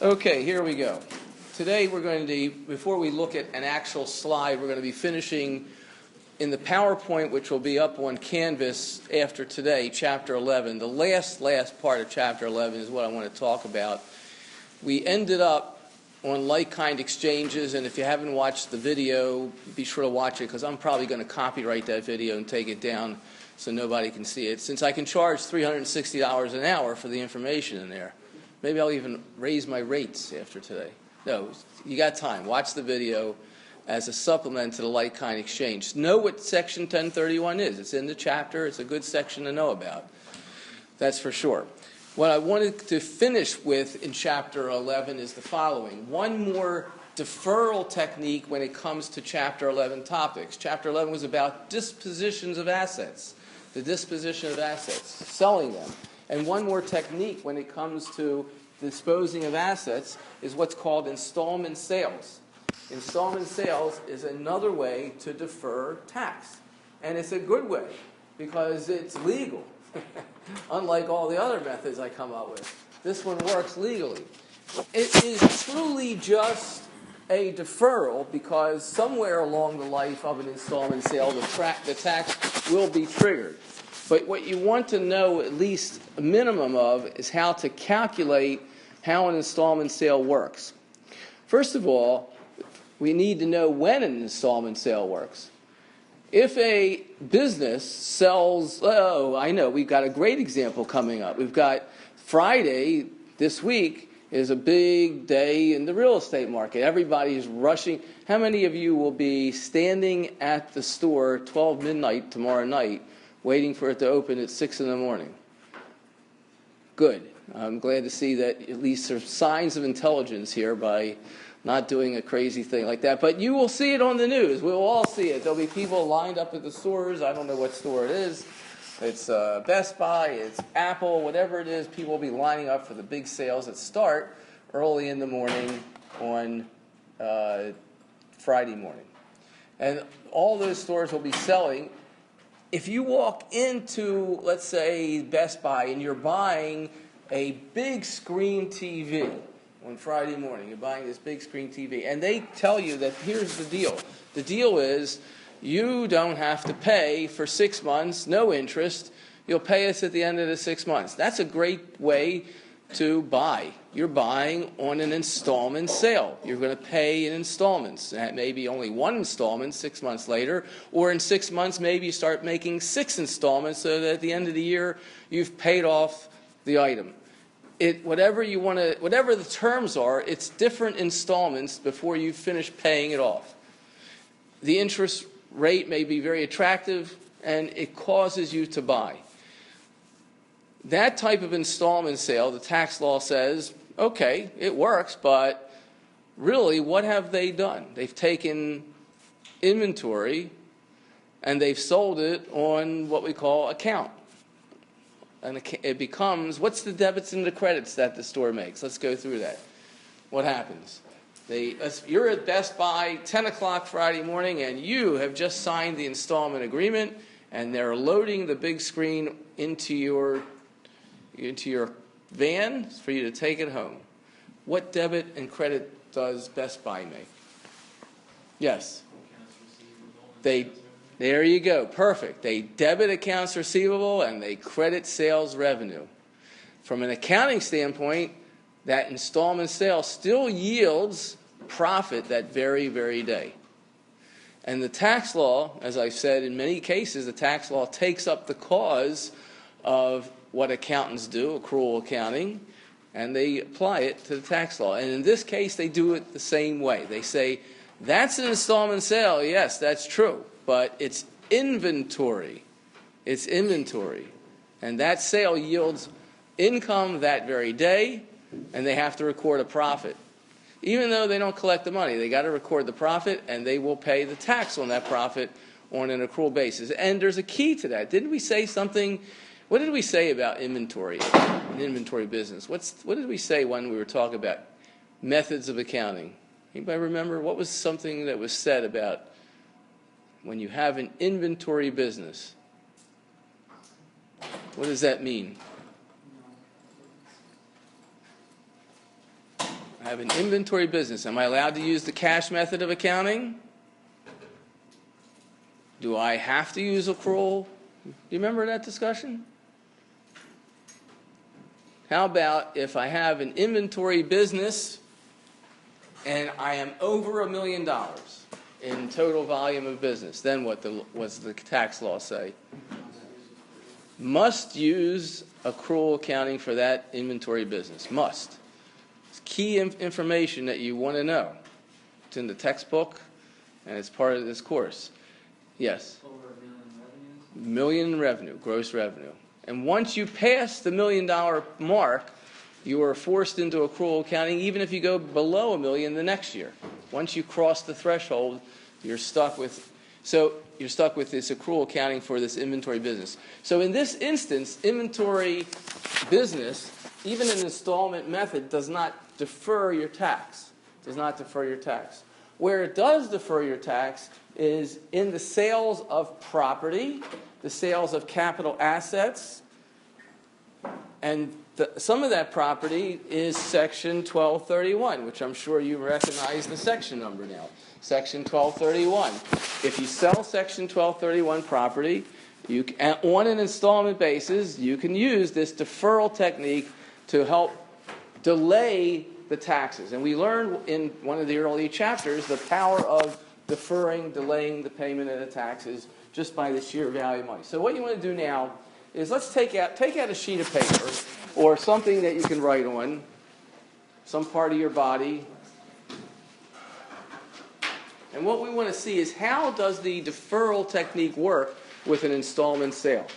Okay, here we go. Today we're going to, before we look at an actual slide, we're going to be finishing in the PowerPoint, which will be up on Canvas after today, Chapter 11. The last part of Chapter 11 is what I want to talk about. We ended up on like-kind exchanges, and if you haven't watched the video, be sure to watch it, because I'm probably going to copyright that video and take it down so nobody can see it, since I can charge $360 an hour for the information in there. Maybe I'll even raise my rates after today. No, you got time. Watch the video as a supplement to the like-kind exchange. Know what Section 1031 is. It's in the chapter. It's a good section to know about. That's for sure. What I wanted to finish with in Chapter 11 is the following. One more deferral technique when it comes to Chapter 11 topics. Chapter 11 was about dispositions of assets, the disposition of assets, selling them. And one more technique when it comes to disposing of assets is what's called installment sales. Installment sales is another way to defer tax. And it's a good way because it's legal. Unlike all the other methods I come up with. This one works legally. It is truly just a deferral because somewhere along the life of an installment sale, the tax will be triggered. But what you want to know at least a minimum of is how to calculate how an installment sale works. First of all, we need to know when an installment sale works. If a business sells, we've got a great example coming up. We've got Friday this week is a big day in the real estate market. Everybody is rushing. How many of you will be standing at the store 12 midnight tomorrow night waiting for it to open at 6 in the morning? Good. I'm glad to see that at least there's signs of intelligence here by not doing a crazy thing like that. But you will see it on the news. We'll all see it. There'll be people lined up at the stores. I don't know what store it is. It's Best Buy, it's Apple, whatever it is. People will be lining up for the big sales that start early in the morning on Friday morning. And all those stores will be selling. If you walk into, let's say, Best Buy and you're buying a big screen TV on Friday morning, you're buying this big screen TV, and they tell you that here's the deal. The deal is you don't have to pay for 6 months, no interest. You'll pay us at the end of the 6 months. That's a great way to buy. You're buying on an installment sale. You're going to pay in installments. That may be only one installment 6 months later, or in 6 months maybe you start making 6 installments so that at the end of the year you've paid off the item. Whatever the terms are, it's different installments before you finish paying it off. The interest rate may be very attractive, and it causes you to buy. That type of installment sale, the tax law says, okay, it works, but really, what have they done? They've taken inventory, and they've sold it on what we call account. And it becomes, what's the debits and the credits that the store makes? Let's go through that. What happens? You're at Best Buy, 10 o'clock Friday morning, and you have just signed the installment agreement, and they're loading the big screen into your van for you to take it home. What debit and credit does Best Buy make? Yes. There you go. Perfect. They debit accounts receivable and they credit sales revenue. From an accounting standpoint, that installment sale still yields profit that very, very day. And the tax law, as I've said in many cases, the tax law takes up the cause of what accountants do, accrual accounting, and they apply it to the tax law. And in this case, they do it the same way. They say, that's an installment sale. Yes, that's true. But it's inventory. It's inventory. And that sale yields income that very day, and they have to record a profit. Even though they don't collect the money, they got to record the profit, and they will pay the tax on that profit on an accrual basis. And there's a key to that. Didn't we say something? What did we say about inventory, an inventory business? What did we say when we were talking about methods of accounting? Anybody remember? What was something that was said about when you have an inventory business? What does that mean? I have an inventory business. Am I allowed to use the cash method of accounting? Do I have to use accrual? Do you remember that discussion? How about if I have an inventory business and I am over $1 million in total volume of business? Then what does the tax law say? Must use accrual accounting for that inventory business. Must. It's key information that you want to know. It's in the textbook and it's part of this course. Yes? Over $1 million revenues? Million in revenue, gross revenue. And once you pass the $1 million mark, you are forced into accrual accounting even if you go below $1 million the next year. Once you cross the threshold, you're stuck with this accrual accounting for this inventory business. So in this instance, inventory business, even an installment method, does not defer your tax. Does not defer your tax. Where it does defer your tax is in the sales of property, the sales of capital assets, and some of that property is Section 1231, which I'm sure you recognize the section number now. Section 1231. If you sell Section 1231 property, on an installment basis, you can use this deferral technique to help delay the taxes. And we learned in one of the early chapters the power of delaying the payment of the taxes just by the sheer value of money. So what you want to do now is let's take out a sheet of paper or something that you can write on, some part of your body. And what we want to see is how does the deferral technique work with an installment sale?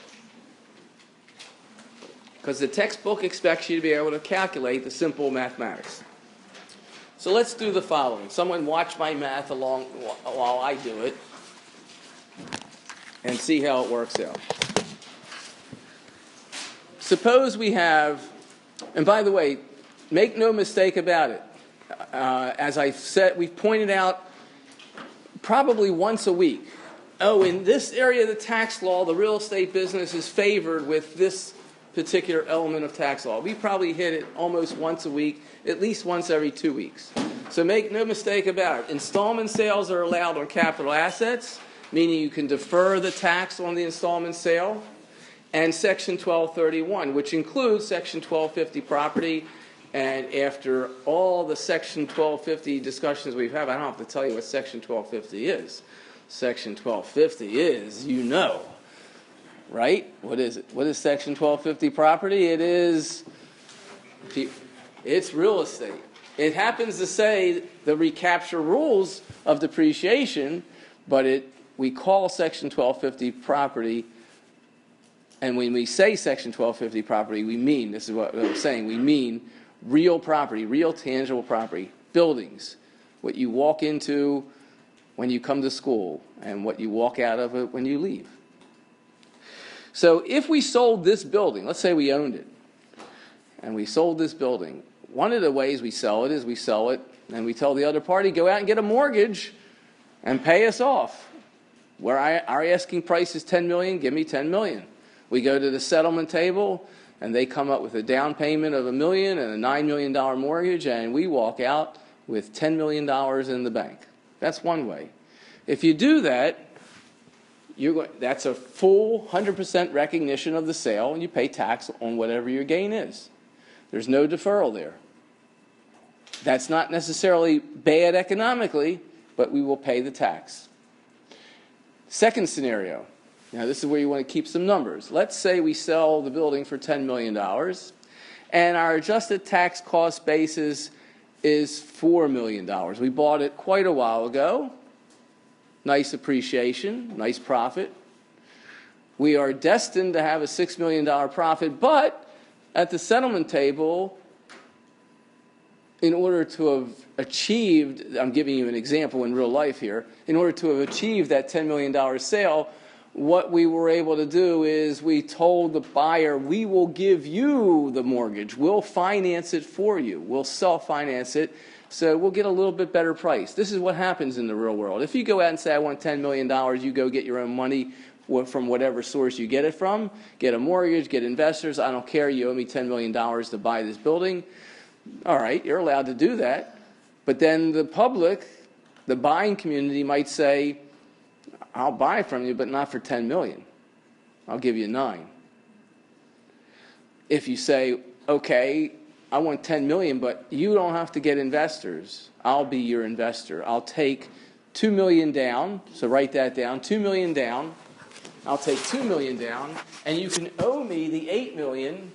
Because the textbook expects you to be able to calculate the simple mathematics. So let's do the following. Someone watch my math along while I do it and see how it works out. Suppose we have, and by the way, make no mistake about it. As I've said, we've pointed out probably once a week. Oh, in this area of the tax law, the real estate business is favored with this particular element of tax law. We probably hit it almost once a week, at least once every 2 weeks. So make no mistake about it. Installment sales are allowed on capital assets, meaning you can defer the tax on the installment sale, and Section 1231, which includes Section 1250 property. And after all the Section 1250 discussions we've had, I don't have to tell you what Section 1250 is. Section 1250 is, you know, right? What is it? What is Section 1250 property? It's real estate. It happens to say the recapture rules of depreciation, but we call Section 1250 property. And when we say Section 1250 property, we mean, this is what I'm saying, we mean real property, real tangible property, buildings, what you walk into when you come to school and what you walk out of it when you leave. So if we sold this building, let's say we owned it, and we sold this building, one of the ways we sell it is we sell it and we tell the other party, go out and get a mortgage and pay us off. Where our asking price is $10 million, give me $10 million. We go to the settlement table, and they come up with a down payment of $1 million and a $9 million mortgage, and we walk out with $10 million in the bank. That's one way. If you do that, that's a full 100% recognition of the sale, and you pay tax on whatever your gain is. There's no deferral there. That's not necessarily bad economically, but we will pay the tax. Second scenario. Now, this is where you want to keep some numbers. Let's say we sell the building for $10 million, and our adjusted tax cost basis is $4 million. We bought it quite a while ago. Nice appreciation, nice profit. We are destined to have a $6 million profit, but at the settlement table, in order to have achieved, I'm giving you an example in real life here, in order to have achieved that $10 million sale, what we were able to do is we told the buyer, we will give you the mortgage. We'll finance it for you. We'll self-finance it, so we'll get a little bit better price. This is what happens in the real world. If you go out and say, I want $10 million, you go get your own money from whatever source you get it from, get a mortgage, get investors, I don't care, you owe me $10 million to buy this building. All right, you're allowed to do that. But then the public, the buying community might say, I'll buy from you, but not for $10 million. I'll give you 9. If you say, okay, I want $10 million, but you don't have to get investors. I'll be your investor. I'll take $2 million down. So write that down. $2 million down. I'll take $2 million down, and you can owe me the $8 million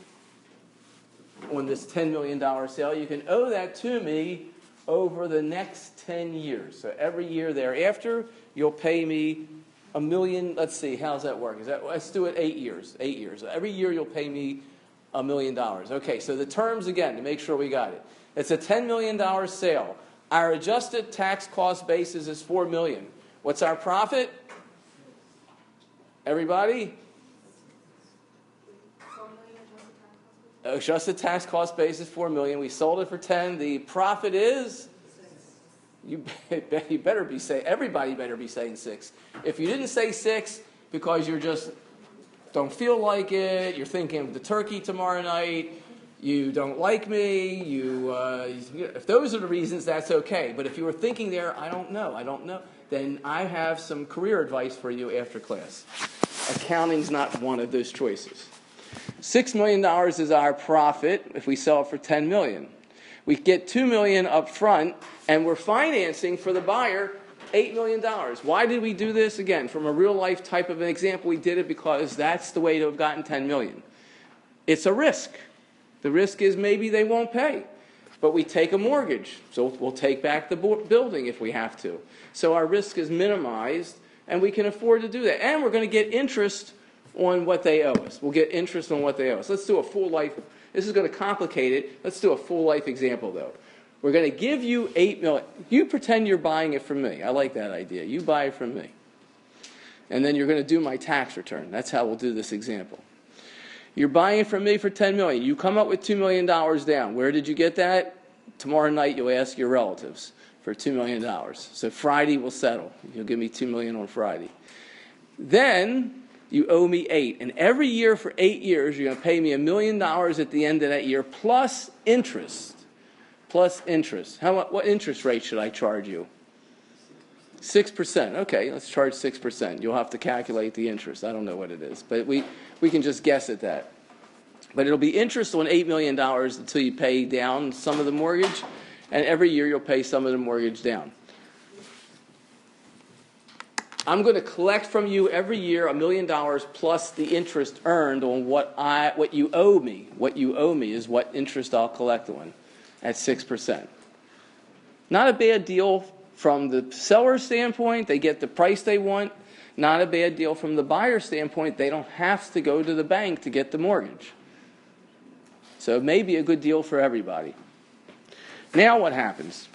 on this $10 million sale. You can owe that to me over the next 10 years. So every year thereafter, you'll pay me $1 million. Let's see, how's that work? Let's do it 8 years. 8 years. Every year you'll pay me $1 million. Okay, so the terms again to make sure we got it. It's a $10 million sale. Our adjusted tax cost basis is $4 million. What's our profit? Everybody? Adjusted tax cost basis $4 million. We sold it for 10. The profit is? You better be saying. Everybody better be saying 6. If you didn't say 6 because you're just don't feel like it, you're thinking of the turkey tomorrow night, you don't like me, if those are the reasons, that's okay. But if you were thinking there, I don't know, then I have some career advice for you after class. Accounting's not one of those choices. $6 million is our profit if we sell it for $10 million. We get $2 million up front, and we're financing for the buyer $8 million. Why did we do this? Again, from a real-life type of an example, we did it because that's the way to have gotten $10 million. It's a risk. The risk is maybe they won't pay. But we take a mortgage, so we'll take back the building if we have to. So our risk is minimized, and we can afford to do that. And we're going to get interest on what they owe us. We'll get interest on what they owe us. Let's do a full life. This is going to complicate it. Let's do a full life example, though. We're going to give you $8 million. You pretend you're buying it from me. I like that idea. You buy it from me. And then you're going to do my tax return. That's how we'll do this example. You're buying it from me for $10 million. You come up with $2 million down. Where did you get that? Tomorrow night you'll ask your relatives for $2 million. So Friday we'll settle. You'll give me $2 million on Friday. Then you owe me 8. And every year for 8 years, you're going to pay me $1 million at the end of that year, plus interest. Plus interest. What interest rate should I charge you? 6%. Okay, let's charge 6%. You'll have to calculate the interest. I don't know what it is, but we can just guess at that. But it'll be interest on $8 million until you pay down some of the mortgage, and every year you'll pay some of the mortgage down. I'm going to collect from you every year $1 million plus the interest earned on what you owe me. What you owe me is what interest I'll collect on at 6%. Not a bad deal from the seller's standpoint. They get the price they want. Not a bad deal from the buyer's standpoint. They don't have to go to the bank to get the mortgage. So it may be a good deal for everybody. Now what happens?